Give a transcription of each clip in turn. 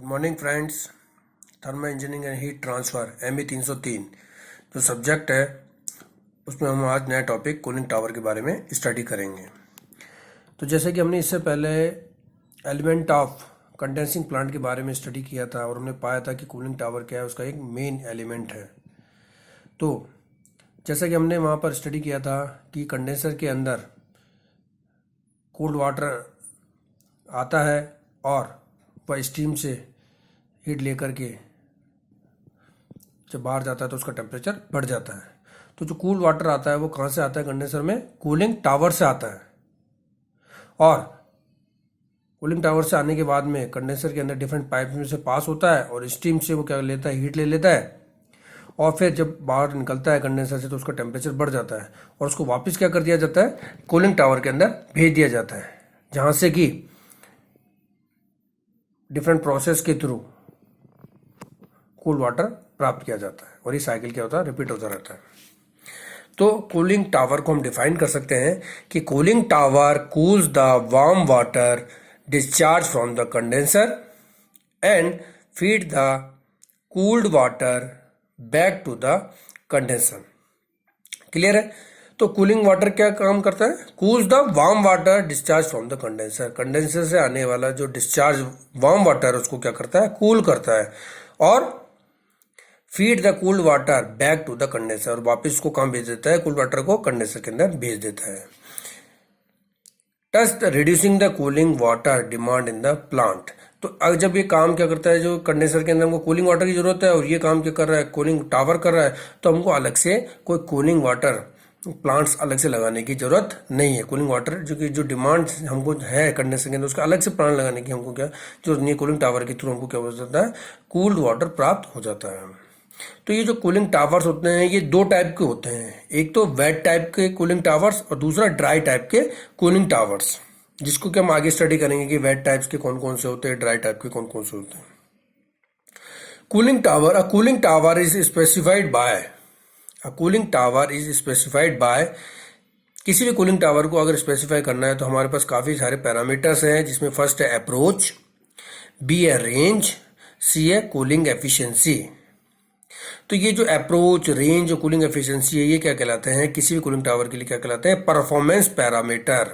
Good morning friends. Thermal engineering and heat transfer ME 303 जो subject है उसमें हम आज नया टॉपिक कूलिंग टावर के बारे में स्टडी करेंगे। तो जैसे कि हमने इससे पहले एलिमेंट ऑफ कंडेंसिंग प्लांट के बारे में स्टडी किया था और हमने पाया था कि कूलिंग टावर क्या है, उसका एक मेन एलिमेंट है। तो जैसा कि हमने वहाँ पर स्टडी किया था कि कंडेंसर के अंदर कोल्ड वाटर आता है और वह स्टीम से हीट लेकर के जब बाहर जाता है तो उसका टेम्परेचर बढ़ जाता है। तो जो कूल वाटर आता है वो कहाँ से आता है? कंडेंसर में कूलिंग टावर से आता है। और कूलिंग टावर से आने के बाद में कंडेंसर के अंदर डिफरेंट पाइप में से पास होता है और स्टीम से वो क्या लेता है, हीट ले लेता है और फिर जब बाहर निकलता है कंडेंसर से तो उसका टेम्परेचर बढ़ जाता है और उसको वापस क्या कर दिया जाता है, कूलिंग टावर के अंदर भेज दिया जाता है, जहाँ से कि डिफरेंट प्रोसेस के थ्रू कूल वाटर प्राप्त किया जाता है और ये साइकिल क्या होता है, रिपीट होता रहता है। तो कूलिंग टावर को हम डिफाइन कर सकते हैं कि cooling tower cools the warm water discharge from the condenser and feed the cooled water back to the condenser. Clear है? तो कूलिंग वाटर क्या काम करता है? Cools the warm water discharge from the condenser. Condenser से आने वाला जो डिस्चार्ज वार्म वाटर उसको क्या करता है, कूल करता है और feed the cooled water back to the condenser, और वापस उसको कहाँ भेज देता है, कूल्ड वाटर को कंडेंसर के अंदर भेज देता है। टस reducing the cooling water demand in the plant. तो अब जब ये काम क्या करता है, जो कंडेंसर के अंदर हमको कूलिंग वाटर की जरूरत है और ये काम क्या कर रहा है, कूलिंग टावर कर रहा है, तो हमको अलग से कोई कूलिंग वाटर प्लांट्स अलग से लगाने की जरूरत नहीं है। कूलिंग वाटर जो डिमांड हमको है कंडेंसर के अंदर, उसका अलग से प्लांट लगाने की हमको क्या जरूरत नहीं है। कूलिंग टावर के थ्रू हमको क्या हो जाता है, कूल्ड वाटर प्राप्त हो जाता है। तो ये जो कूलिंग टावर्स होते हैं ये दो टाइप के होते हैं, एक तो वेट टाइप के कूलिंग टावर्स और दूसरा ड्राई टाइप के कूलिंग टावर्स, जिसको कि हम आगे स्टडी करेंगे कि वेट टाइप्स के कौन कौन से होते हैं, ड्राई टाइप के कौन कौन से होते हैं। Cooling tower, a cooling tower is specified by, किसी भी कूलिंग टावर को अगर स्पेसिफाई करना है तो हमारे पास काफी सारे पैरामीटर्स हैं, जिसमें फर्स्ट है अप्रोच, बी है रेंज, सी है कूलिंग एफिशिएंसी। तो ये जो अप्रोच, रेंज और कूलिंग एफिशिएंसी है, ये क्या कहलाते हैं, किसी भी कूलिंग टावर के लिए क्या कहलाते हैं, परफॉर्मेंस पैरामीटर।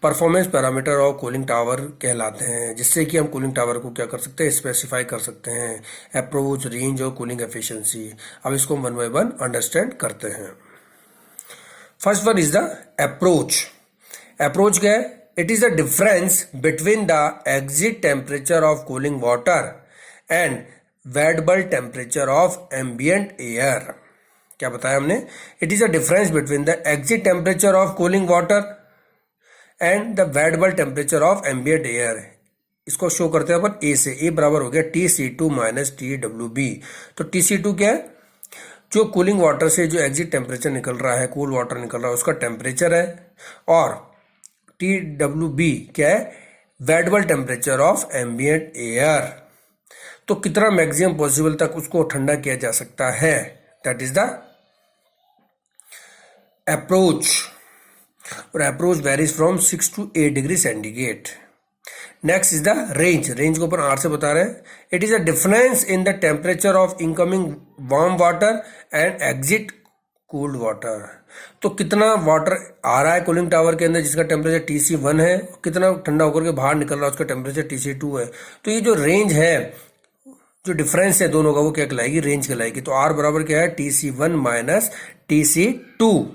परफॉर्मेंस पैरामीटर और कूलिंग टावर कहलाते हैं, जिससे कि हम कूलिंग टावर को क्या कर सकते हैं, स्पेसिफाई कर सकते हैं। अप्रोच, रेंज और कूलिंग एफिशिएंसी। अब इसको वन बाय वन अंडरस्टैंड करते हैं। First one is the approach. Approach क्या है? It is the difference between the exit temperature of cooling water and wet bulb temperature of ambient air. क्या बताया हमने? It is a difference between the exit temperature of cooling water and the wet bulb temperature of ambient air. इसको show करते हैं अपन ए से। ए बराबर हो गया TC2 माइनस TWB। तो TC2 क्या है? जो कूलिंग वाटर से जो एग्जिट टेम्परेचर निकल रहा है, कूल वाटर निकल रहा है, उसका टेम्परेचर है। और TWB क्या है? वेडेबल टेम्परेचर ऑफ एम्बियंट एयर। तो कितना मैक्सिमम पॉसिबल तक उसको ठंडा किया जा सकता है, दैट इज द अप्रोच। और approach varies from 6 to 8 degree centigrade. Next is the range. Range को अपन आर से बता रहे हैं। It is a difference in the temperature of incoming warm water and exit cooled water. तो कितना water आ रहा है कूलिंग टावर के अंदर जिसका टेम्परेचर TC1 है, कितना ठंडा होकर के बाहर निकल रहा है उसका टेम्परेचर TC2 है। तो ये जो रेंज है, जो डिफरेंस है दोनों का, वो क्या कहलाएगी, रेंज कहलाएगी। तो R बराबर क्या है, TC1 माइनस TC2।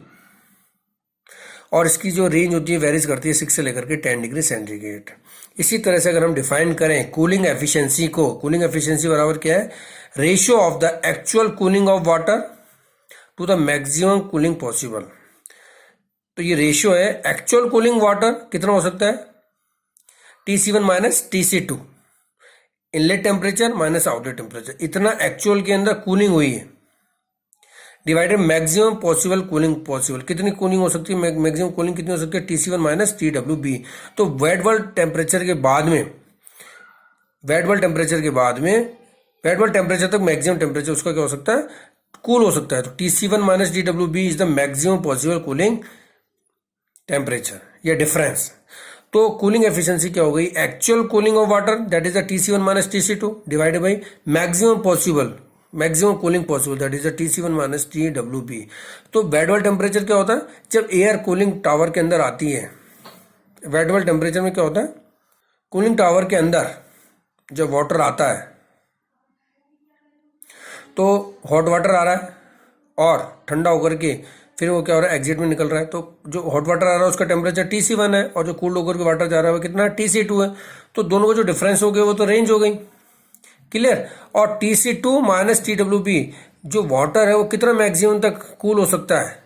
और इसकी जो रेंज होती है वेरीज करती है 6 से लेकर के 10 डिग्री सेंटीग्रेड। इसी तरह से अगर हम डिफाइन करें कूलिंग एफिशिएंसी को, कूलिंग एफिशिएंसी बराबर क्या है, ratio of the actual cooling of water to the maximum cooling possible. तो ये रेशियो है एक्चुअल कूलिंग वाटर कितना हो सकता है, TC1 minus TC2, inlet temperature minus outlet temperature, इतना एक्चुअल के अंदर कूलिंग हुई है, divided maximum possible cooling possible. कितनी कूलिंग हो सकती है, मैक्सिमम कूलिंग कितनी हो सकती है, TC1 माइनस TWB। तो वेडेबल टेम्परेचर के बाद में, वेडेबल टेम्परेचर तक मैक्सिमम टेम्परेचर उसका क्या हो सकता है, कूल हो सकता है। तो TC1 minus TWB is the maximum possible cooling temperature या डिफरेंस। तो कूलिंग एफिशिएंसी क्या हो गई, actual cooling of water that is the TC1 minus TC2 divided by maximum cooling possible that is the TC1 minus TWB। तो bed वाल temperature क्या होता है, जब एयर कूलिंग टावर के अंदर आती है, बेड वाल टेम्परेचर में क्या होता है, कूलिंग टावर के अंदर जब वाटर आता है तो हॉट वाटर आ रहा है और ठंडा होकर के फिर वो क्या हो रहा है, एग्जिट में निकल रहा है। तो जो हॉट वाटर आ रहा है उसका टेम्परेचर TC1 है और जो कूल्ड होकर के वाटर जा रहा है वो कितना TC2 है। तो दोनों का जो डिफरेंस हो गया वो तो रेंज हो गई, क्लियर। और TC2 माइनस TWB, जो वाटर है वो कितना मैक्सिमम तक कूल हो सकता है,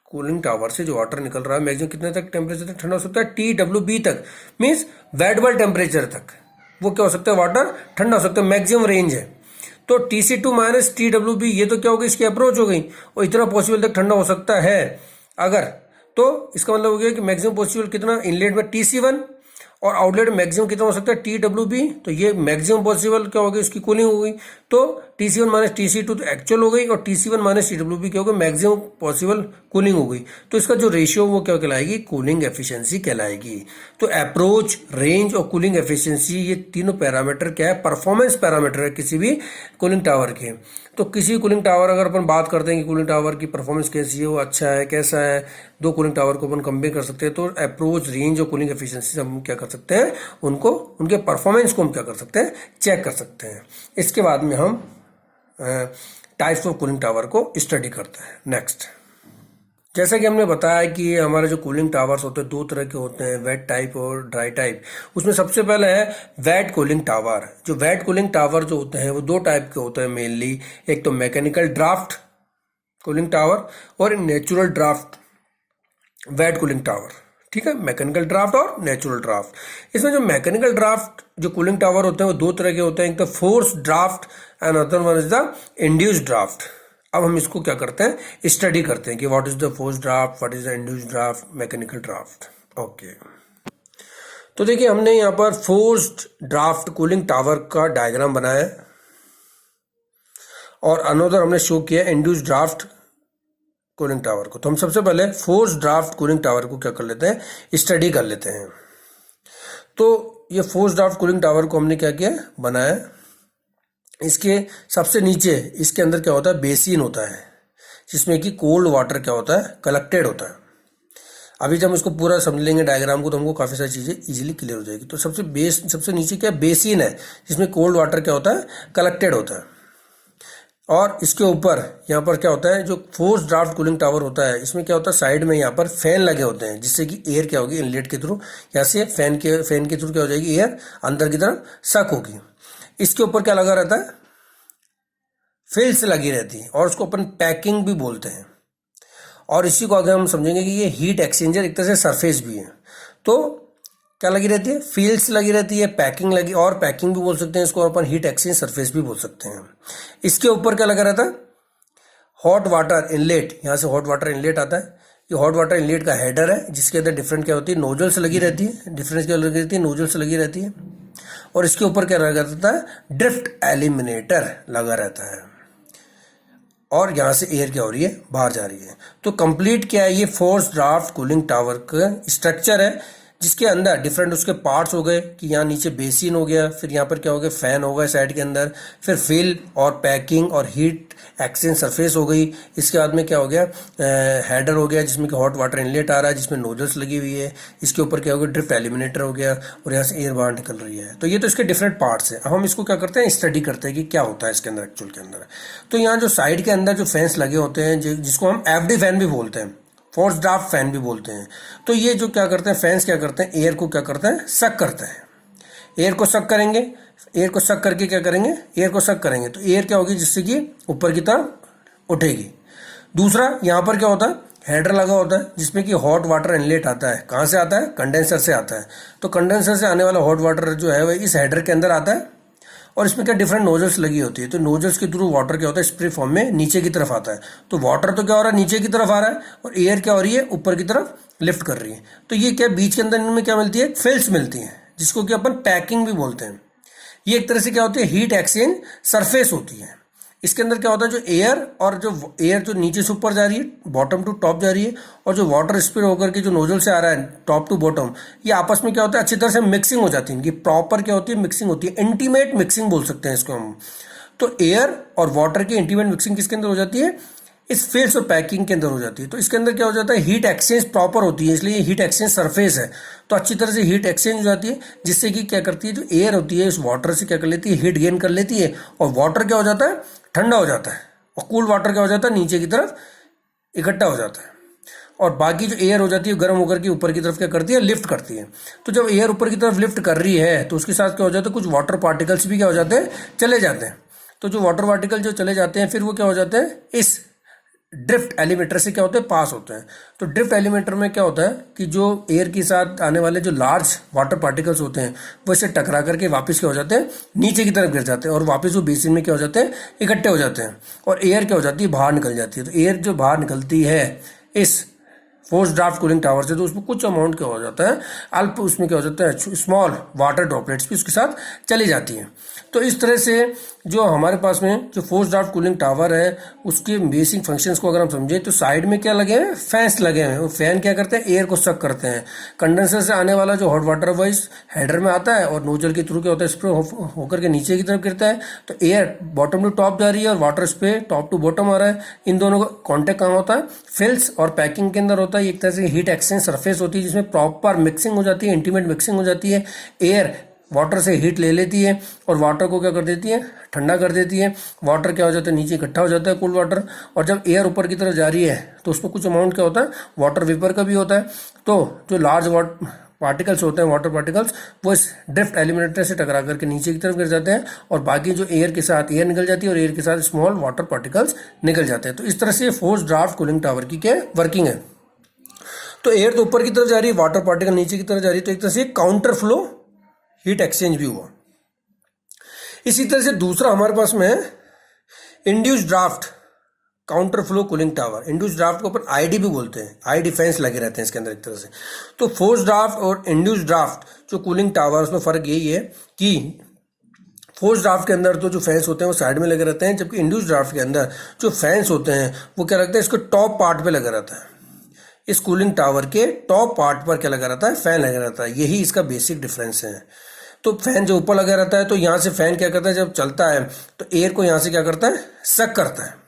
कूलिंग टावर से जो वाटर निकल रहा है मैक्सिमम कितने तक टेम्परेचर तक ठंडा हो सकता है, TWB तक, मीन्स बेड वाल टेम्परेचर तक वो क्या हो सकता है, वाटर ठंडा हो सकता है, मैक्सिमम रेंज है। तो TC2 माइनस TWB ये तो क्या हो गई, इसकी अप्रोच हो गई और इतना पॉसिबल तक ठंडा हो सकता है अगर, तो इसका मतलब हो गया कि मैक्सिमम पॉसिबल कितना, इनलेट में TC1 और आउटलेट मैक्सिमम कितना हो सकता है TWB। तो ये मैक्सिमम पॉसिबल क्या हो गई, उसकी कूलिंग हो गई। तो TC1 माइनस TC2 तो एक्चुअल हो गई और TC1 माइनस TWB क्या हो गई, मैक्सिमम पॉसिबल कूलिंग हो गई। तो इसका जो रेशियो वो क्या कहलाएगी, कूलिंग एफिशिएंसी कहलाएगी। तो अप्रोच, रेंज और कूलिंग एफिशिएंसी ये तीनों पैरामीटर क्या है, परफॉर्मेंस पैरामीटर है किसी भी कूलिंग टावर के। तो किसी कूलिंग टावर अगर अपन बात करते हैं कि कूलिंग टावर की परफॉर्मेंस कैसी है, वो अच्छा है कैसा है, दो कूलिंग टावर को अपन कंपेयर कर सकते हैं। तो अप्रोच, रेंज और कूलिंग एफिशिएंसी हम क्या कर सकते हैं, उनको, उनके परफॉर्मेंस को हम क्या कर सकते हैं, चेक कर सकते हैं। इसके बाद में हम टाइप्स ऑफ कूलिंग टावर को स्टडी करते हैं। नेक्स्ट, जैसा कि हमने बताया कि हमारे जो कूलिंग टावर्स होते हैं दो तरह के होते हैं, वेट टाइप और ड्राई टाइप। उसमें सबसे पहले है वेट कूलिंग टावर। जो वेट कूलिंग टावर जो होते हैं वो दो टाइप के होते हैं मेनली, एक तो मैकेनिकल ड्राफ्ट कूलिंग टावर और natural draft wet cooling tower. ठीक है, मैकेनिकल ड्राफ्ट और नेचुरल ड्राफ्ट। इसमें जो मैकेनिकल ड्राफ्ट जो कूलिंग टावर होते हैं वो दो तरह के होते हैं, एक तो force draft and other one is the induced draft. अब हम इसको क्या करते हैं, स्टडी करते हैं कि what is the force draft, what is the induced draft, mechanical draft. Okay, तो देखिए हमने यहाँ पर फोर्स्ड ड्राफ्ट कूलिंग टावर का डायग्राम बनाया है और अनदर हमने शो किया इंड्यूस्ड ड्राफ्ट कूलिंग टावर को। तो हम सबसे पहले फोर्स ड्राफ्ट कूलिंग टावर को क्या कर लेते हैं, स्टडी कर लेते हैं। तो ये फोर्स ड्राफ्ट कूलिंग टावर को हमने क्या किया, बनाया। इसके सबसे नीचे इसके अंदर क्या होता है, बेसिन होता है जिसमें कि कोल्ड वाटर क्या होता है, कलेक्टेड होता है। अभी जब हम इसको पूरा समझ लेंगे डायग्राम को तो हमको काफ़ी सारी चीज़ें इजीली क्लियर हो जाएगी। तो सबसे नीचे क्या बेसिन है जिसमें कोल्ड वाटर क्या होता है, कलेक्टेड होता है। और इसके ऊपर यहाँ पर क्या होता है, जो फोर्स ड्राफ्ट कूलिंग टावर होता है इसमें क्या होता है, साइड में यहाँ पर फैन लगे होते हैं जिससे कि एयर क्या होगी, इनलेट के थ्रू यहाँ से फैन के थ्रू क्या हो जाएगी, एयर अंदर की तरफ सक होगी। इसके ऊपर क्या लगा रहता है, फिल्स लगी रहती है और उसको अपन पैकिंग भी बोलते हैं। और इसी को अगर हम समझेंगे कि ये हीट एक्सचेंजर एक तरह से सरफेस भी है, तो क्या लगी रहती है, फील्ड्स लगी रहती है, पैकिंग लगी, और पैकिंग भी बोल सकते हैं इसको, अपन हीट एक्सचेंज सरफेस भी बोल सकते हैं। इसके ऊपर क्या लगा रहता है, हॉट वाटर इनलेट, यहाँ से हॉट वाटर इनलेट आता है। ये हॉट वाटर इनलेट का हेडर है जिसके अंदर डिफरेंट क्या होती है, नोजल्स लगी रहती है, डिफरेंस क्या लगी रहती है, नोजल्स लगी रहती है। और इसके ऊपर क्या लगा रहता है, ड्रिफ्ट एलिमिनेटर लगा रहता है और यहाँ से एयर क्या हो रही है, बाहर जा रही है। तो कंप्लीट क्या है, ये फोर्स ड्राफ्ट कूलिंग टावर का स्ट्रक्चर है जिसके अंदर डिफरेंट उसके पार्ट्स हो गए कि यहाँ नीचे बेसिन हो गया, फिर यहाँ पर क्या हो गया, फैन हो गया साइड के अंदर, फिर फिल और पैकिंग और हीट एक्सचेंज सरफेस हो गई। इसके बाद में क्या हो गया, हेडर हो गया जिसमें कि हॉट वाटर इनलेट आ रहा है जिसमें नोजल्स लगी हुई है। इसके ऊपर क्या हो गया, ड्रिफ्ट एलिमिनेटर हो गया और यहाँ से एयर बाहर निकल रही है। तो ये तो इसके डिफरेंट पार्ट्स हैं। अब हम इसको क्या करते हैं, स्टडी करते हैं कि क्या होता है इसके अंदर एक्चुअल के अंदर। तो यहाँ जो साइड के अंदर जो फैंस लगे होते हैं जिसको हम FD फैन भी बोलते हैं, फोर्स ड्राफ्ट फैन भी बोलते हैं। तो ये जो क्या करते हैं, फैंस क्या करते हैं, एयर को क्या करते हैं, सक करते हैं। एयर को सक करेंगे, एयर को सक करके क्या करेंगे, एयर को सक करेंगे तो एयर क्या होगी, जिससे कि ऊपर की तरफ उठेगी। दूसरा यहाँ पर क्या होता है, हेडर लगा होता है जिसमें कि हॉट वाटर इनलेट आता है। कहाँ से आता है, कंडेंसर से आता है। तो कंडेंसर से आने वाला हॉट वाटर जो है वह इस हेडर के अंदर आता है और इसमें क्या डिफरेंट नोजल्स लगी होती है। तो नोजल्स के थ्रू वाटर क्या होता है, स्प्रे फॉर्म में नीचे की तरफ आता है। तो वाटर तो क्या हो रहा है, नीचे की तरफ आ रहा है और एयर क्या हो रही है, ऊपर की तरफ लिफ्ट कर रही है। तो ये क्या बीच के अंदर इनमें क्या मिलती है, फिल्स मिलती है जिसको कि अपन पैकिंग भी बोलते हैं। ये एक तरह से क्या होती है, हीट एक्सचेंज सरफेस होती है। इसके अंदर क्या होता है, जो एयर और जो एयर जो नीचे से ऊपर जा रही है, बॉटम टू टॉप जा रही है, और जो वाटर स्प्रे होकर के जो नोजल से आ रहा है टॉप टू बॉटम, ये आपस में क्या होता है, अच्छी तरह से मिक्सिंग हो जाती है। इनकी प्रॉपर क्या होती है, मिक्सिंग होती है, इंटीमेट मिक्सिंग बोल सकते हैं इसको हम। तो एयर और वाटर की इंटीमेट मिक्सिंग किसके अंदर हो जाती है, इस फिल्स और पैकिंग के अंदर हो जाती है। तो इसके अंदर क्या हो जाता है, हीट एक्सचेंज प्रॉपर होती है, इसलिए हीट एक्सचेंज सरफेस है। तो अच्छी तरह से हीट एक्सचेंज हो जाती है, जिससे कि क्या करती है, जो एयर होती है इस वाटर से क्या कर लेती है, हीट गेन कर लेती है, और वाटर क्या हो जाता है, ठंडा हो जाता है, और कूल वाटर क्या हो जाता है, नीचे की तरफ इकट्ठा हो जाता है। और बाकी जो एयर हो जाती है गर्म होकर के ऊपर की तरफ क्या करती है, लिफ्ट करती है। तो जब एयर ऊपर की तरफ लिफ्ट कर रही है तो उसके साथ क्या हो जाता है, कुछ वाटर पार्टिकल्स भी क्या हो जाते हैं, चले जाते हैं। तो जो वाटर पार्टिकल जो चले जाते हैं, फिर वो क्या हो जाते हैं, इस ड्रिफ्ट एलिमेंटर से क्या होते हैं, पास होते हैं। तो ड्रिफ्ट एलिमेंटर में क्या होता है कि जो एयर के साथ आने वाले जो लार्ज वाटर पार्टिकल्स होते हैं, वो इससे टकरा करके वापस क्या हो जाते हैं, नीचे की तरफ गिर जाते हैं, और वापस वो बेसिन में क्या हो जाते हैं, इकट्ठे हो जाते हैं, और एयर क्या हो जाती है, बाहर निकल जाती है। तो एयर जो बाहर निकलती है इस फोर्स ड्राफ्ट कूलिंग टावर से, तो उसमें कुछ अमाउंट क्या हो जाता है, अल्प उसमें क्या हो जाता है, स्मॉल वाटर ड्रॉपलेट्स भी उसके साथ चली जाती हैं। तो इस तरह से जो हमारे पास में जो फोर्स ड्राफ्ट कूलिंग टावर है, उसके बेसिक फंक्शंस को अगर हम समझें तो साइड में क्या लगे हैं, फैंस लगे हैं। वो फैन क्या करते हैं, एयर को सक करते हैं। कंडेंसर से आने वाला जो हॉट वाटर वो इस हेडर में आता है, और नोजल के थ्रू क्या होता है, स्प्रे होकर के नीचे की तरफ गिरता है। तो एयर बॉटम टू टॉप जा रही है, और water spray top to bottom आ रहा है। इन दोनों का कॉन्टेक्ट कहाँ होता है, फिल्स और पैकिंग के अंदर होता है। एक तरह से हीट एक्सचेंज सरफेस होती है, जिसमें प्रॉपर मिक्सिंग हो जाती है, इंटीमेट मिक्सिंग हो जाती है। एयर वाटर से हीट ले लेती है, और वाटर को क्या कर देती है, ठंडा कर देती है। वाटर क्या हो जाता है, नीचे इकट्ठा हो जाता है, कूल वाटर। और जब एयर ऊपर की तरफ जा रही है तो उसमें कुछ अमाउंट क्या होता है, वाटर वेपर का भी होता है। तो जो लार्ज पार्टिकल्स होते हैं, वाटर पार्टिकल्स, वो इस ड्रिफ्ट एलिमिनेटर से टकरा करके नीचे की तरफ गिर जाते हैं, और बाकी जो एयर के साथ एयर निकल जाती है, और एयर के साथ स्मॉल वाटर पार्टिकल्स निकल जाते हैं। तो इस तरह से फोर्स ड्राफ्ट कूलिंग टावर की क्या वर्किंग है। तो एयर तो ऊपर की तरफ जा रही है, वाटर पार्टिकल नीचे की तरफ जा रही है, तो एक तरह से काउंटर फ्लो हीट एक्सचेंज भी हुआ। इसी तरह से दूसरा हमारे पास में है induce draft counter flow cooling tower. Induce draft को अपन आईडी भी बोलते हैं, आई डिफेंस लगे रहते हैं इसके अंदर एक तरह से। तो फोर्स ड्राफ्ट और इंड्यूस ड्राफ्ट जो कूलिंग टावर, उसमें फर्क यही है कि फोर्स ड्राफ्ट के अंदर तो जो फैंस होते हैं वो साइड में लगे रहते हैं, जबकि इंड्यूस ड्राफ्ट के अंदर जो फैंस होते हैं वो क्या लगता है, इसको टॉप पार्ट पे लगा रहता है। इस कूलिंग टावर के टॉप पार्ट पर क्या लगा रहता है, फैन लगा रहता है। यही इसका बेसिक डिफरेंस है। तो फैन जो ऊपर लगा रहता है, तो यहाँ से फैन क्या करता है, जब चलता है तो एयर को यहाँ से क्या करता है, सक करता है।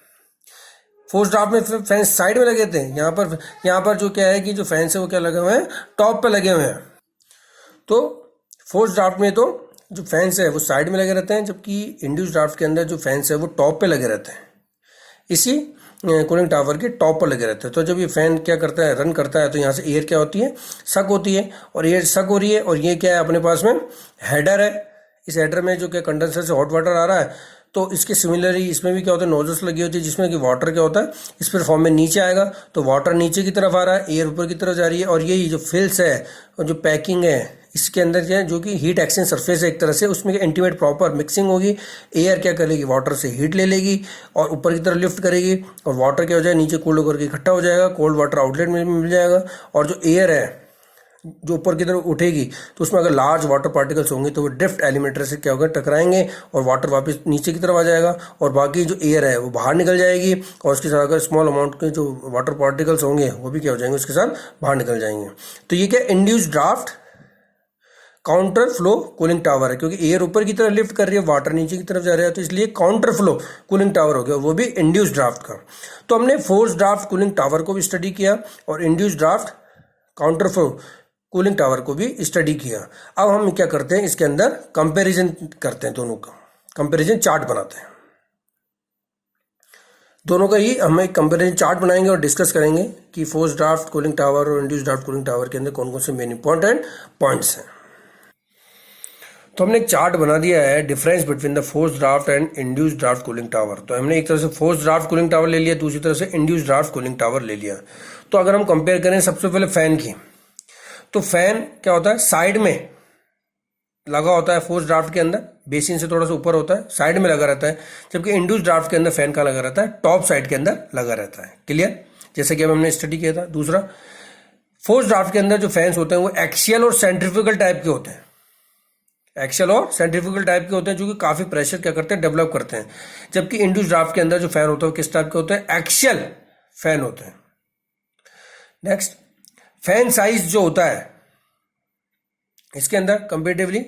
फोर्स ड्राफ्ट में फैन साइड में लगे थे, यहाँ पर जो क्या है कि जो फैंस है वो क्या लगे हुए हैं, टॉप पे लगे हुए हैं। तो फोर्स ड्राफ्ट में तो जो फैंस है वो साइड में लगे रहते हैं, जबकि इंड्यूस ड्राफ्ट के अंदर जो फैंस है वो टॉप पे लगे रहते हैं, इसी कूलिंग टावर के टॉप पर लगे रहते हैं। तो जब ये फैन क्या करता है, रन करता है, तो यहाँ से एयर क्या होती है, सक होती है, और एयर सक हो रही है। और ये क्या है, अपने पास में हेडर है। इस हेडर में जो क्या कंडेंसर से हॉट वाटर आ रहा है, तो इसके सिमिलरली इसमें भी क्या होता है, नोजल्स लगी होती है, जिसमें कि वाटर क्या होता है, इस पर फॉर्म में नीचे आएगा। तो वाटर नीचे की तरफ आ रहा है, एयर ऊपर की तरफ जा रही है। और यही जो फिल्स है और जो पैकिंग है, इसके अंदर क्या है, जो कि हीट एक्सचेंज सरफेस है एक तरह से, उसमें इंटीमेट प्रॉपर मिक्सिंग होगी। एयर क्या करेगी, वाटर से हीट ले लेगी और ऊपर की तरफ लिफ्ट करेगी, और वाटर क्या हो जाएगा, नीचे कूल्ड होकर के इकट्ठा हो जाएगा, कोल्ड वाटर आउटलेट में मिल जाएगा। और जो एयर है जो ऊपर की तरफ उठेगी, तो उसमें अगर लार्ज वाटर पार्टिकल्स होंगे तो वो ड्रिफ्ट एलिमेंटर से क्या होगा, टकराएंगे, और वाटर वापस नीचे की तरफ आ जाएगा, और बाकी जो एयर है वो बाहर निकल जाएगी। और उसके साथ अगर स्मॉल अमाउंट के जो वाटर पार्टिकल्स होंगे वो भी क्या हो जाएंगे, उसके साथ बाहर निकल जाएंगे। तो ये क्या induced draft counter flow cooling tower है, क्योंकि एयर ऊपर की तरफ लिफ्ट कर रही है, वाटर नीचे की तरफ जा रहा है, तो इसलिए काउंटर फ्लो कूलिंग टावर हो गया, वो भी इंड्यूस्ड ड्राफ्ट का। तो हमने फोर्स ड्राफ्ट कूलिंग टावर को भी स्टडी किया, और induced draft counter flow cooling tower को भी स्टडी किया। अब हम क्या करते हैं, इसके अंदर कंपैरिजन करते हैं, दोनों का कंपैरिजन चार्ट बनाते हैं। दोनों का ही हम एक कंपैरिजन चार्ट बनाएंगे और डिस्कस करेंगे कि फोर्स ड्राफ्ट कूलिंग टावर और इंड्यूस्ड ड्राफ्ट कूलिंग टावर के अंदर कौन कौन से मेन इंपॉर्टेंट पॉइंट्स हैं। तो हमने एक चार्ट बना दिया है, difference between the force draft and induced draft cooling tower. तो हमने एक तरफ से फोर्स ड्राफ्ट कूलिंग टावर ले लिया, दूसरी तरफ से इंड्यूस्ड ड्राफ्ट कूलिंग टावर ले लिया। तो अगर हम कंपेयर करें सबसे पहले फैन की, तो फैन क्या होता है, साइड में लगा होता है फोर्स ड्राफ्ट के अंदर, बेसिन से थोड़ा सा ऊपर होता है, साइड में लगा रहता है। जबकि इंड्यूस्ड ड्राफ्ट के अंदर फैन का लगा रहता है, टॉप साइड के अंदर लगा रहता है। क्लियर, जैसे कि अब हमने स्टडी किया था। दूसरा, फोर्स ड्राफ्ट के अंदर जो फैंस होते हैं वो एक्सियल और सेंट्रीफ्यूगल टाइप के होते हैं। एक्सल और सेंट्रीफ्यूगल टाइप के होते हैं, जो कि काफी प्रेशर क्या करते हैं, डेवलप करते हैं। जबकि इंड्यूस्ड ड्राफ्ट के अंदर जो फैन होता है वो किस टाइप के होते हैं, एक्सल फैन होते हैं। नेक्स्ट, फैन साइज जो होता है इसके अंदर कंपेरेटिवली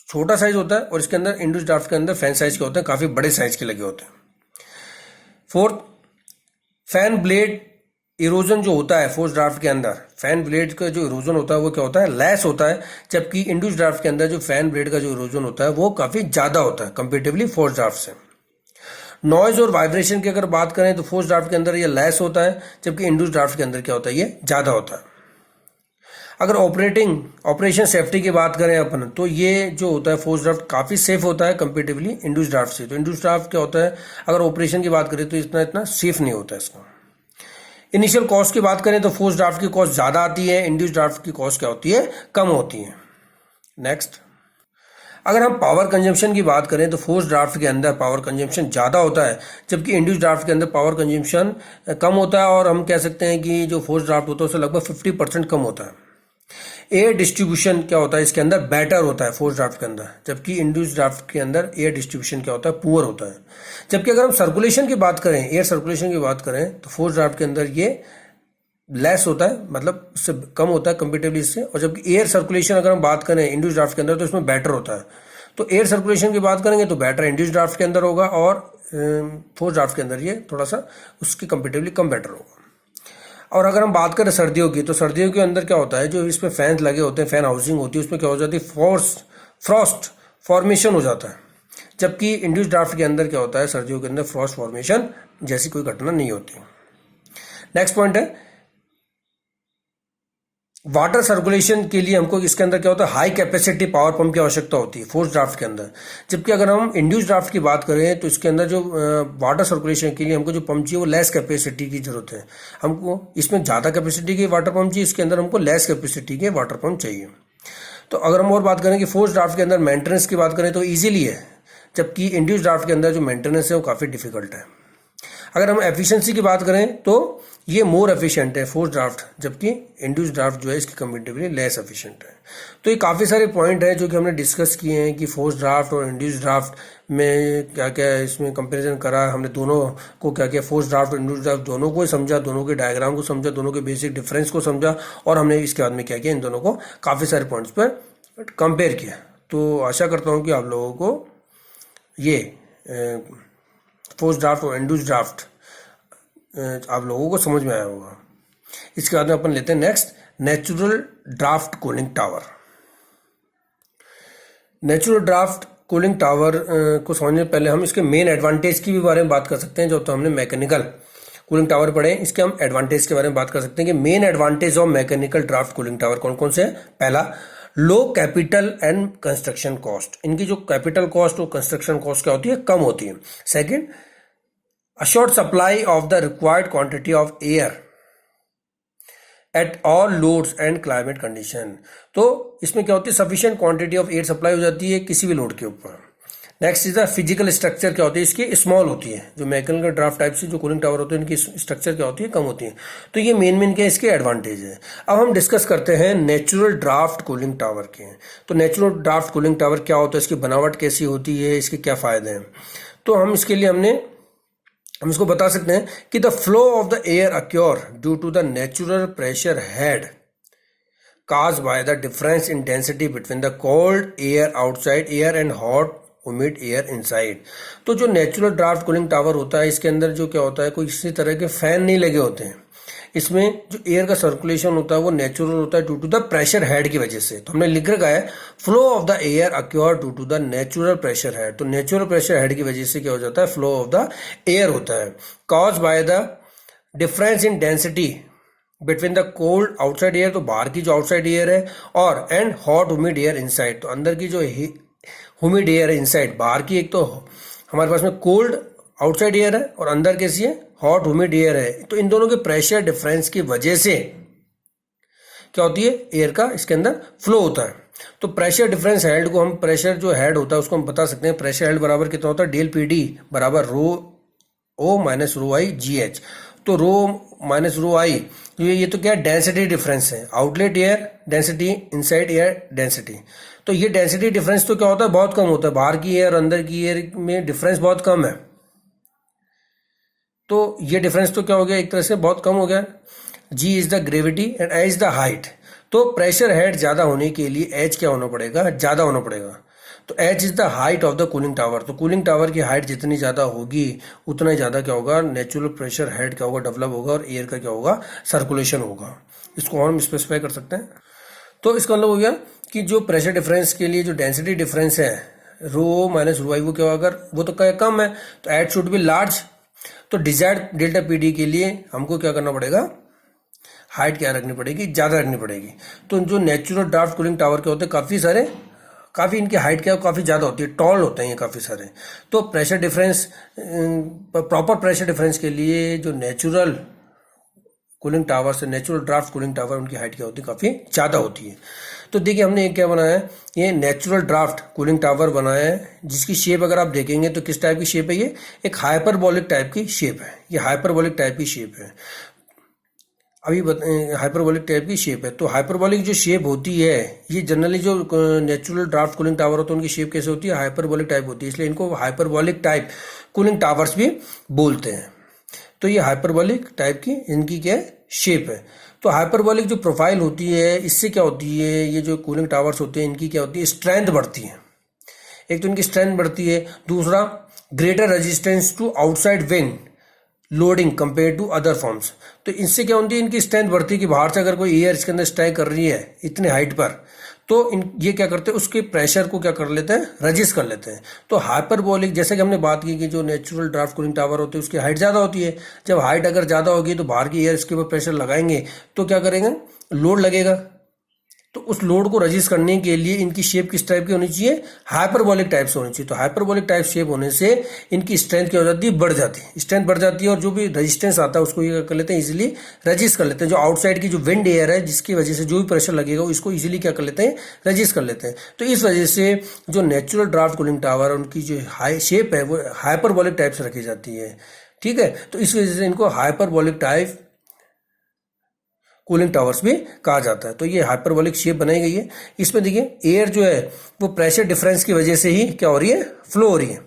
छोटा साइज होता है, और इसके अंदर इंड्यूस्ड ड्राफ्ट के अंदर फैन साइज के होते हैं काफी बड़े साइज के लगे होते हैं। फोर्थ, फैन ब्लेड इरोजन जो होता है फोर्स ड्राफ्ट के अंदर, फैन ब्लेड का जो इरोजन होता है वो क्या होता है, लेस होता है। जबकि इंड्यूस्ड ड्राफ्ट के अंदर जो फैन ब्लेड का जो इरोजन होता है वो काफी ज्यादा होता है कंपेरेटिवली फोर्स ड्राफ्ट से। नॉइज और वाइब्रेशन की अगर बात करें तो फोर्स ड्राफ्ट के अंदर ये लेस होता है, जबकि इंड्यूस्ड ड्राफ्ट के अंदर क्या होता है, ये ज्यादा होता है। अगर ऑपरेशन सेफ्टी की बात करें अपन, तो ये जो होता है फोर्स ड्राफ्ट काफी सेफ होता है कंपेरेटिवली इंड्यूस्ड ड्राफ्ट से। तो इंड्यूस्ड ड्राफ्ट क्या होता है, अगर ऑपरेशन की बात करें तो इतना सेफ नहीं होता है इसका। इनिशियल कॉस्ट की बात करें तो फोर्स ड्राफ्ट की कॉस्ट ज्यादा आती है, इंड्यूस्ड ड्राफ्ट की कॉस्ट क्या होती है, कम होती है। नेक्स्ट, अगर हम पावर कंजम्पशन की बात करें तो फोर्स ड्राफ्ट के अंदर पावर कंजम्पशन ज्यादा होता है, जबकि इंड्यूस्ड ड्राफ्ट के अंदर पावर कंजम्पशन कम होता है। और हम कह सकते हैं कि जो फोर्स ड्राफ्ट होता है उससे लगभग 50% कम होता है। एयर डिस्ट्रीब्यूशन क्या होता है इसके अंदर, बेटर होता है फोर्स ड्राफ्ट के अंदर, जबकि इंड्यूस्ड ड्राफ्ट के अंदर एयर डिस्ट्रीब्यूशन क्या होता है, पुअर होता है। जबकि अगर हम सर्कुलेशन की बात करें, एयर सर्कुलेशन की बात करें, तो फोर्स ड्राफ्ट के अंदर ये लेस होता है, मतलब उससे कम होता है कंपेरेटिवली इससे। और जबकि एयर सर्कुलेशन अगर हम बात करें इंड्यूस्ड ड्राफ्ट के अंदर तो इसमें बेटर होता है। तो एयर सर्कुलेशन की बात करेंगे तो बेटर इंड्यूस्ड ड्राफ्ट के अंदर होगा, और फोर्स ड्राफ्ट के अंदर ये थोड़ा सा उसकी कंपेरेटिवली कम बेटर होगा। और अगर हम बात करें सर्दियों की, तो सर्दियों के अंदर क्या होता है, जो इसमें फैन लगे होते हैं, फैन हाउसिंग होती है, उसमें क्या हो जाती है, फ्रॉस्ट फॉर्मेशन हो जाता है। जबकि इंड्यूस्ड ड्राफ्ट के अंदर क्या होता है, सर्दियों के अंदर फ्रॉस्ट फॉर्मेशन जैसी कोई घटना नहीं होती। नेक्स्ट पॉइंट है, वाटर सर्कुलेशन के लिए हमको इसके अंदर क्या होता है, हाई कैपेसिटी पावर पंप की आवश्यकता होती है फोर्स ड्राफ्ट के अंदर। जबकि अगर हम इंड्यूस्ड ड्राफ्ट की बात करें तो इसके अंदर जो वाटर सर्कुलेशन के लिए हमको जो पंप चाहिए वो लेस कैपेसिटी की जरूरत है। हमको इसमें ज्यादा कैपेसिटी के वाटर पंप चाहिए, इसके अंदर हमको लेस कैपेसिटी के वाटर पंप चाहिए। तो अगर हम और बात करें कि फोर्स ड्राफ्ट के अंदर मेंटेनेंस की बात करें तो ईजिली है, जबकि इंड्यूस्ड ड्राफ्ट के अंदर जो मेंटेनेंस है वो काफी डिफिकल्ट है। अगर हम एफिशिएंसी की बात करें तो ये मोर एफिशिएंट है फोर्स ड्राफ्ट, जबकि इंड्यूस्ड ड्राफ्ट जो है इसकी कंपेरेटिवली लेस एफिशिएंट है। तो ये काफ़ी सारे पॉइंट हैं जो कि हमने डिस्कस किए हैं कि फोर्स ड्राफ्ट और इंड्यूस्ड ड्राफ्ट में क्या क्या इसमें कंपैरिजन करा हमने, दोनों को क्या क्या, फोर्स ड्राफ्ट और इंड्यूस्ड ड्राफ्ट दोनों को समझा, दोनों के डायग्राम को समझा, दोनों के बेसिक डिफरेंस को समझा, और हमने इसके बाद में क्या किया, इन दोनों को काफ़ी सारे पॉइंट्स पर कंपेयर किया। तो आशा करता हूँ कि आप लोगों को ये फोर्स ड्राफ्ट और इंड्यूस्ड ड्राफ्ट आप लोगों को समझ में आया होगा। इसके बाद में अपन लेते हैं next, natural draft cooling tower. Natural draft cooling tower को समझने से पहले हम इसके मेन एडवांटेज की भी बारे में बात कर सकते हैं। जो तो हमने मैकेनिकल कूलिंग टावर पढ़े, इसके हम एडवांटेज के बारे में बात कर सकते हैं कि main advantage of mechanical draft cooling tower कौन कौन से है। पहला, लो कैपिटल एंड कंस्ट्रक्शन कॉस्ट, इनकी जो कैपिटल कॉस्ट और कंस्ट्रक्शन कॉस्ट क्या होती है, कम होती है। Second, assured supply of the required quantity of air at all loads and climate condition। तो इसमें क्या होती है, sufficient quantity of air supply हो जाती है किसी भी लोड के ऊपर। Next is the physical structure, क्या होती है इसकी, स्मॉल होती है। जो मैकेनिकल ड्राफ्ट टाइप से जो कूलिंग टावर होते हैं इनकी स्ट्रक्चर क्या होती है, कम होती है। तो ये मेन क्या इसके एडवांटेज है। अब हम डिस्कस करते हैं नेचुरल ड्राफ्ट कूलिंग टावर के। तो नेचुरल ड्राफ्ट कूलिंग टावर क्या होता है, इसकी बनावट कैसी होती है, इसके क्या फायदे हैं। तो हम इसके लिए हम इसको बता सकते हैं कि the flow of the air occur due to the natural pressure head caused by the difference in density between the cold air outside air and hot humid air inside। तो जो नेचुरल ड्राफ्ट कूलिंग टावर होता है इसके अंदर जो क्या होता है, कोई किसी तरह के फैन नहीं लगे होते हैं। इसमें जो एयर का सर्कुलेशन होता है वो नेचुरल होता है due to the pressure head की वजह से। तो हमने लिख रखा है flow of the air occur due to the natural pressure head. तो नेचुरल प्रेशर हेड की वजह से क्या हो जाता है, फ्लो ऑफ द एयर होता है। Cause by the difference in density between the cold outside air, तो बाहर की जो आउटसाइड एयर है, और and hot humid air inside, तो अंदर की जो ह्यूमिड एयर है इनसाइड, बाहर की एक तो हमारे पास में कोल्ड आउटसाइड एयर है और अंदर कैसी है, हॉट ह्यूमिड एयर है। तो इन दोनों के प्रेशर डिफरेंस की वजह से क्या होती है, एयर का इसके अंदर फ्लो होता है। तो प्रेशर डिफरेंस हेड को हम, प्रेशर जो हेड होता है उसको हम बता सकते हैं, प्रेशर हेड बराबर कितना होता है, डेल पी डी बराबर रो ओ माइनस रो आई जी एच। तो रो माइनस रो आई ये तो क्या डेंसिटी डिफरेंस है, outlet air density, inside air density. तो ये डेंसिटी डिफरेंस तो क्या होता है, बहुत कम होता है, बाहर की एयर और अंदर की एयर में डिफरेंस बहुत कम है। तो ये डिफरेंस तो क्या हो गया, एक तरह से बहुत कम हो गया। G is the gravity and H the height. तो प्रेशर हेड ज़्यादा होने के लिए एच क्या होना पड़ेगा, ज़्यादा होना पड़ेगा। तो H is the height of the cooling tower. तो कूलिंग टावर की हाइट जितनी ज़्यादा होगी उतना ही ज़्यादा क्या होगा, नेचुरल प्रेशर हेड क्या होगा, डेवलप होगा और एयर का क्या होगा, सर्कुलेशन होगा। इसको और हम स्पेसिफाई कर सकते हैं। तो इसका मतलब हो गया कि जो प्रेशर डिफरेंस के लिए जो डेंसिटी डिफरेंस है रो माइनस रो आई, वो क्या होगा, अगर वो तो क्या कम है तो एच शुड बी लार्ज। तो डिजायर्ड डेल्टा पी डी के लिए हमको क्या करना पड़ेगा, हाइट क्या रखनी पड़ेगी, ज़्यादा रखनी पड़ेगी। तो जो नेचुरल ड्राफ्ट कूलिंग टावर के होते हैं काफ़ी सारे, काफ़ी इनकी हाइट क्या काफ़ी ज़्यादा होती है, टॉल होते हैं ये काफ़ी सारे। तो pressure difference, proper pressure difference के लिए जो नेचुरल कूलिंग टावर से नेचुरल ड्राफ्ट कूलिंग टावर, उनकी हाइट क्या होती है, काफ़ी ज़्यादा होती है। तो देखिए हमने एक क्या बनाया है, ये नेचुरल ड्राफ्ट कूलिंग टावर बनाया है, जिसकी शेप अगर आप देखेंगे तो किस टाइप की शेप है, ये एक हाइपरबोलिक टाइप की शेप है। ये हाइपरबोलिक टाइप की शेप है, अभी हाइपरबोलिक टाइप की शेप है। तो हाइपरबोलिक जो शेप होती है, ये जनरली जो नेचुरल ड्राफ्ट कूलिंग टावर होता है उनकी शेप कैसे होती है, हाइपरबोलिक टाइप होती है, इसलिए इनको हाइपरबोलिक टाइप कूलिंग टावर्स भी बोलते हैं। तो ये हाइपरबोलिक टाइप की इनकी क्या शेप है। तो हाइपरबोलिक जो प्रोफाइल होती है, इससे क्या होती है, ये जो कूलिंग टावर्स होते हैं इनकी क्या होती है, स्ट्रेंथ बढ़ती है। एक तो इनकी स्ट्रेंथ बढ़ती है, दूसरा greater resistance to outside wind loading compare to other forms. तो इससे क्या होती है, इनकी स्ट्रेंथ बढ़ती है कि बाहर से अगर कोई एयर इसके अंदर स्टे कर रही है इतने हाइट पर, तो ये क्या करते हैं, उसके प्रेशर को क्या कर लेते हैं, रजिस्ट कर लेते हैं। तो हाइपरबोलिक, जैसे कि हमने बात की कि जो नेचुरल ड्राफ्ट कूलिंग टावर होते हैं उसकी हाइट ज़्यादा होती है। जब हाइट अगर ज़्यादा होगी तो बाहर की एयर इसके ऊपर प्रेशर लगाएंगे तो क्या करेंगे, लोड लगेगा। तो उस लोड को रजिस्ट करने के लिए इनकी शेप किस टाइप की होनी चाहिए, हाइपरबोलिक टाइप से होनी चाहिए। तो हाइपरबोलिक टाइप शेप होने से इनकी स्ट्रेंथ क्या हो जाती है, बढ़ जाती है, स्ट्रेंथ बढ़ जाती है। और जो भी रेजिस्टेंस आता है उसको ये कर लेते हैं, इजीली रजिस्ट कर लेते हैं। जो आउटसाइड की जो विंड एयर है जिसकी वजह से जो भी प्रेशर लगेगा इसको इजीली क्या कर लेते हैं, रजिस्ट कर लेते हैं। तो इस वजह से जो नेचुरल ड्राफ्ट कूलिंग टावर उनकी जो हाई शेप है वो हाइपरबोलिक टाइप से रखी जाती है। ठीक है, तो इस वजह से इनको हाइपरबोलिक टाइप कूलिंग टावर्स भी कहा जाता है। तो ये हाइपरबोलिक शेप बनाई गई है। इसमें देखिए एयर जो है वो प्रेशर डिफरेंस की वजह से ही क्या हो रही है, फ्लो हो रही है।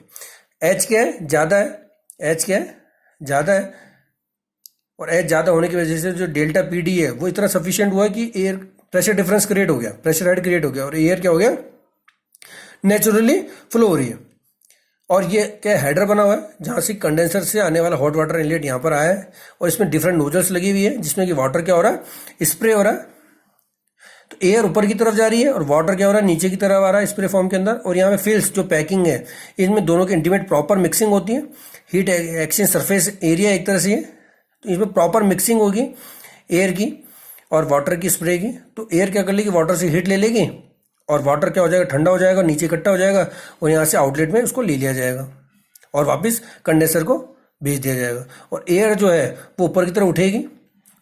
एच क्या है, ज़्यादा है, एच क्या है, ज़्यादा है। और एच ज़्यादा होने की वजह से जो डेल्टा पी डी है वो इतना सफिशियंट हुआ है कि एयर प्रेशर डिफरेंस क्रिएट हो गया, प्रेशर हेड क्रिएट हो गया और एयर क्या हो गया, नेचुरली फ्लो हो रही है। और ये क्या हेडर बना हुआ है जहाँ से कंडेंसर से आने वाला हॉट वाटर इनलेट यहाँ पर आया है और इसमें डिफरेंट नोजल्स लगी हुई है जिसमें कि वाटर क्या हो रहा है, स्प्रे हो रहा है। तो एयर ऊपर की तरफ जा रही है और वाटर क्या हो रहा है, नीचे की तरफ आ रहा है स्प्रे फॉर्म के अंदर। और यहाँ पे फिल्स जो पैकिंग है इसमें दोनों की इंटीमेट प्रॉपर मिक्सिंग होती है। हीट एक्सचेंज सरफेस एरिया एक तरह से है, तो इसमें प्रॉपर मिक्सिंग होगी एयर की और वाटर की स्प्रे की। तो एयर क्या कर लेगी, वाटर से हीट ले लेगी और वाटर क्या हो जाएगा, ठंडा हो जाएगा, नीचे इकट्ठा हो जाएगा और यहाँ से आउटलेट में उसको ले लिया जाएगा और वापस कंडेंसर को भेज दिया जाएगा। और एयर जो है वो ऊपर की तरफ उठेगी,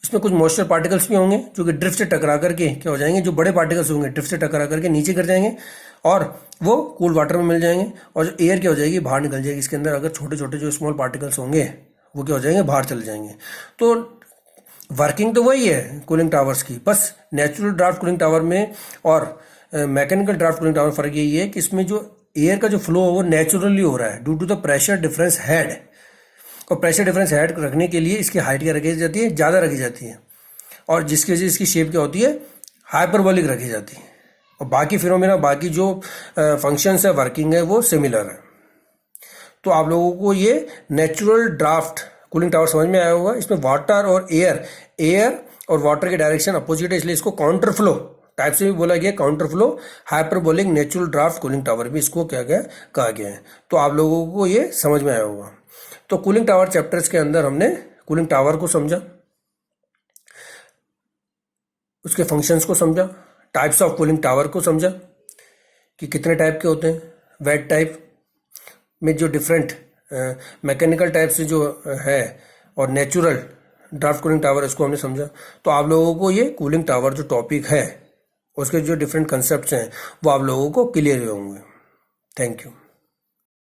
इसमें कुछ मॉइस्चर पार्टिकल्स भी होंगे जो कि ड्रिफ्ट से टकरा करके क्या हो जाएंगे, जो बड़े पार्टिकल्स होंगे ड्रिफ्ट से टकरा करके नीचे गिर जाएंगे और वो कूल वाटर में मिल जाएंगे। और जो एयर क्या हो जाएगी, बाहर निकल जाएगी। इसके अंदर अगर छोटे छोटे जो स्मॉल पार्टिकल्स होंगे वो क्या हो जाएंगे, बाहर चले जाएंगे। तो वर्किंग तो वही है कूलिंग टावर्स की, बस नेचुरल ड्राफ्ट कूलिंग टावर में और मैकेनिकल ड्राफ्ट कूलिंग टावर फर्क यही है कि इसमें जो एयर का जो फ्लो है वो नेचुरली हो रहा है due to the pressure difference head. और प्रेशर डिफरेंस हेड रखने के लिए इसकी हाइट क्या रखी जाती है, ज़्यादा रखी जाती है और जिसकी वजह से इसकी शेप क्या होती है, हाइपरबोलिक रखी जाती है। और बाकी फिनोमेना, बाकी जो फंक्शंस है, वर्किंग है, वो सिमिलर है। तो आप लोगों को ये नेचुरल ड्राफ्ट कूलिंग टावर समझ में आया होगा। इसमें वाटर और एयर और वाटर के डायरेक्शन अपोजिट है, इसलिए इसको काउंटर फ्लो टाइप से भी बोला गया, counter flow hyperbolic natural draft cooling tower भी इसको क्या गया कहा गया है। तो आप लोगों को ये समझ में आया होगा। तो कूलिंग टावर चैप्टर्स के अंदर हमने कूलिंग टावर को समझा, उसके फंक्शंस को समझा, टाइप्स ऑफ कूलिंग टावर को समझा कि कितने टाइप के होते हैं, वेट टाइप में जो डिफरेंट मैकेनिकल टाइप से जो है और नेचुरल ड्राफ्ट कूलिंग टावर, इसको हमने समझा। तो आप लोगों को ये कूलिंग टावर जो टॉपिक है उसके जो डिफरेंट कंसेप्ट्स हैं वो आप लोगों को क्लियर होंगे। Thank you.